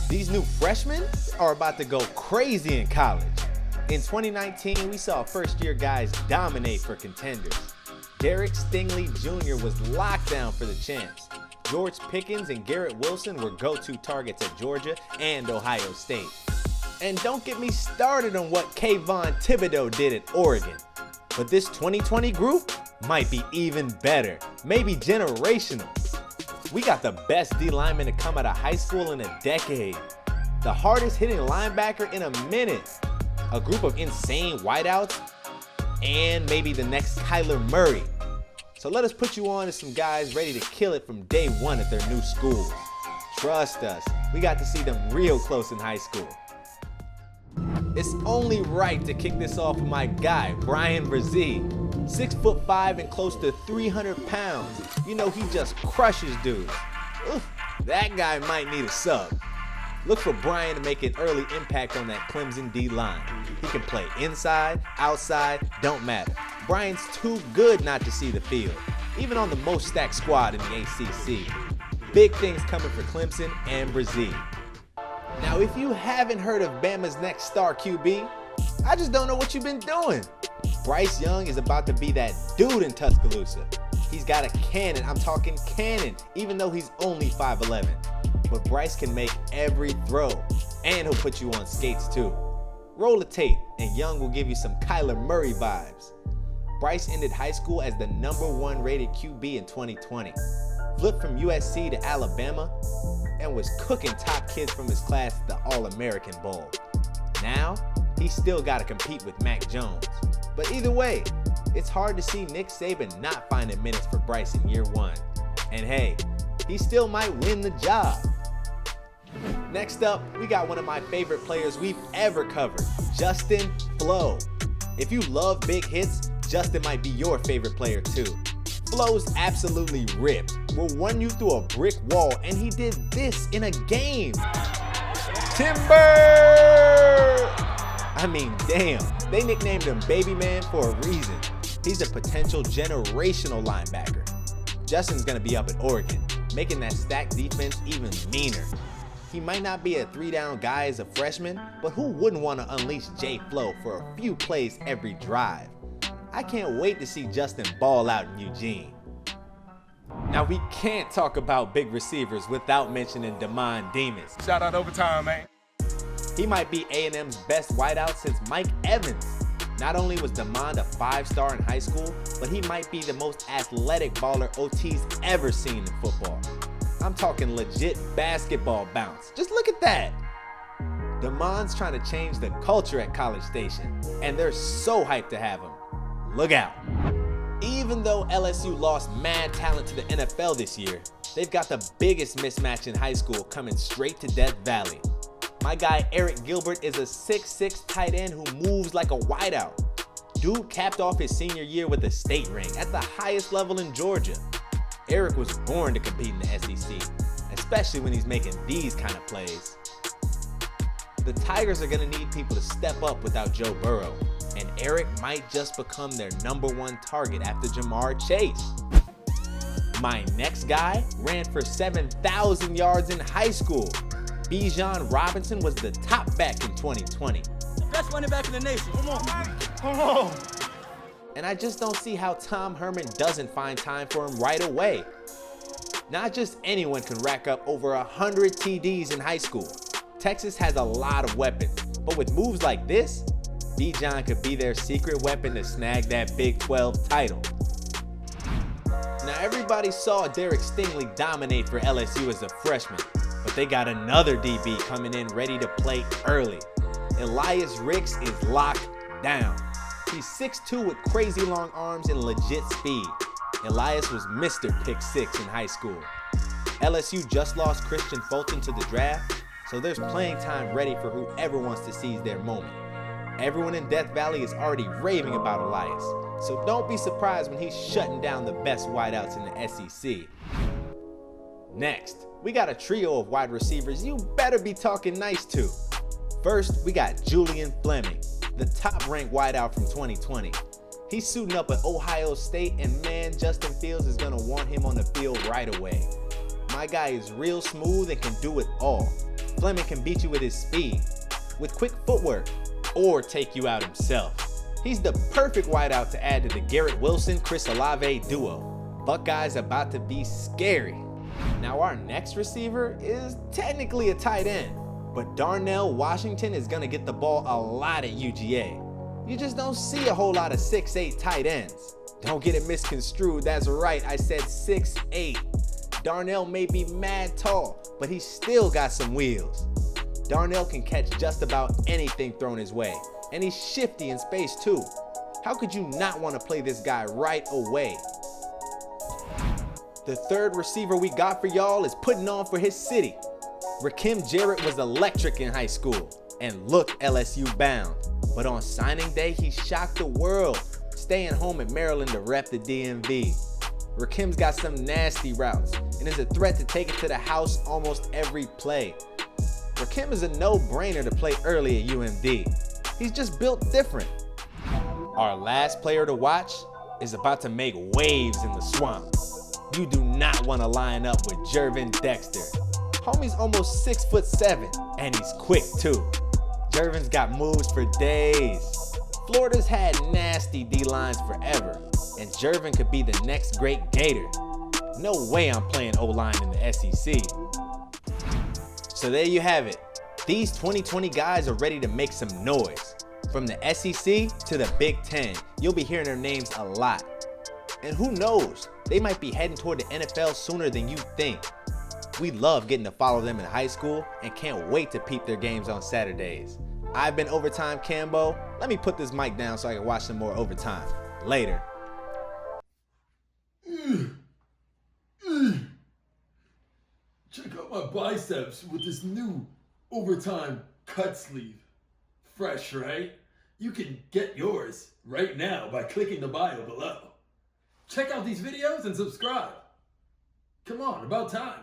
These new freshmen are about to go crazy in college. In 2019, we saw first-year guys dominate for contenders. Derek Stingley Jr. was locked down for the champs. George Pickens and Garrett Wilson were go-to targets at Georgia and Ohio State. And don't get me started on what Kayvon Thibodeau did at Oregon. But this 2020 group might be even better, maybe generational. We got the best D lineman to come out of high school in a decade, the hardest hitting linebacker in a minute, a group of insane wideouts, and maybe the next Kyler Murray. So let us put you on to some guys ready to kill it from day one at their new schools. Trust us, we got to see them real close in high school. It's only right to kick this off with my guy, Bryan Bresee. 6'5" and close to 300 pounds. You know he just crushes dudes. Oof, that guy might need a sub. Look for Bryan to make an early impact on that Clemson D-line. He can play inside, outside, don't matter. Bryan's too good not to see the field, even on the most stacked squad in the ACC. Big things coming for Clemson and Bresee. Now, if you haven't heard of Bama's next star QB, I just don't know what you've been doing. Bryce Young is about to be that dude in Tuscaloosa. He's got a cannon, I'm talking cannon, even though he's only 5'11". But Bryce can make every throw, and he'll put you on skates too. Roll the tape, and Young will give you some Kyler Murray vibes. Bryce ended high school as the #1 rated QB in 2020. Flipped from USC to Alabama, and was cooking top kids from his class at the All-American Bowl. Now, he's still got to compete with Mac Jones. But either way, it's hard to see Nick Saban not finding minutes for Bryce in year one. And hey, he still might win the job. Next up, we got one of my favorite players we've ever covered, Justin Flowe. If you love big hits, Justin might be your favorite player too. Flowe's absolutely ripped, will run you through a brick wall, and he did this in a game. Timber! I mean, damn, they nicknamed him Baby Man for a reason. He's a potential generational linebacker. Justin's gonna be up at Oregon, making that stacked defense even meaner. He might not be a 3-down guy as a freshman, but who wouldn't want to unleash Jay Flowe for a few plays every drive? I can't wait to see Justin ball out in Eugene. Now, we can't talk about big receivers without mentioning Damon Demas. Shout out overtime, man. He might be A&M's best wideout since Mike Evans. Not only was Damon a 5-star in high school, but he might be the most athletic baller OT's ever seen in football. I'm talking legit basketball bounce. Just look at that. Damon's trying to change the culture at College Station, and they're so hyped to have him. Look out. Even though LSU lost mad talent to the NFL this year, they've got the biggest mismatch in high school coming straight to Death Valley. My guy Arik Gilbert is a 6'6" tight end who moves like a wideout. Dude capped off his senior year with a state ring at the highest level in Georgia. Arik was born to compete in the SEC, especially when he's making these kind of plays. The Tigers are going to need people to step up without Joe Burrow, and Arik might just become their #1 target after Jamar Chase. My next guy ran for 7,000 yards in high school. Bijan Robinson was the top back in 2020. Best running back in the nation. Come on, man. Come on. And I just don't see how Tom Herman doesn't find time for him right away. Not just anyone can rack up over 100 TDs in high school. Texas has a lot of weapons, but with moves like this, Bijan could be their secret weapon to snag that Big 12 title. Now, everybody saw Derek Stingley dominate for LSU as a freshman, but they got another DB coming in ready to play early. Elias Rix is locked down. He's 6'2" with crazy long arms and legit speed. Elias was Mr. Pick 6 in high school. LSU just lost Christian Fulton to the draft, so there's playing time ready for whoever wants to seize their moment. Everyone in Death Valley is already raving about Elias, so don't be surprised when he's shutting down the best wideouts in the SEC. Next, we got a trio of wide receivers you better be talking nice to. First, we got Julian Fleming, the top-ranked wideout from 2020. He's suiting up at Ohio State, and man, Justin Fields is gonna want him on the field right away. My guy is real smooth and can do it all. Fleming can beat you with his speed, with quick footwork, or take you out himself. He's the perfect wideout to add to the Garrett Wilson-Chris Olave duo. Buckeyes about to be scary. Now our next receiver is technically a tight end, but Darnell Washington is gonna get the ball a lot at UGA. You just don't see a whole lot of 6'8" tight ends. Don't get it misconstrued, that's right, I said 6'8". Darnell may be mad tall, but he's still got some wheels. Darnell can catch just about anything thrown his way, and he's shifty in space too. How could you not want to play this guy right away? The third receiver we got for y'all is putting on for his city. Jarrett was electric in high school and looked LSU bound, but on signing day he shocked the world, staying home in Maryland to rep the DMV. Rakim's got some nasty routes and is a threat to take it to the house almost every play. Rakim is a no-brainer to play early at UMD. He's just built different. Our last player to watch is about to make waves in the swamp. You do not want to line up with Jordon Dexter. Homie's almost 6'7", and he's quick too. Jordon's got moves for days. Florida's had nasty D-lines forever, and Jordon could be the next great Gator. No way I'm playing O-line in the SEC. So there you have it. These 2020 guys are ready to make some noise. From the SEC to the Big Ten, you'll be hearing their names a lot. And who knows, they might be heading toward the NFL sooner than you think. We love getting to follow them in high school and can't wait to peep their games on Saturdays. I've been Overtime Cambo. Let me put this mic down so I can watch some more Overtime. Later. Check out my biceps with this new Overtime cut sleeve. Fresh, right? You can get yours right now by clicking the bio below. Check out these videos and subscribe. Come on, about time.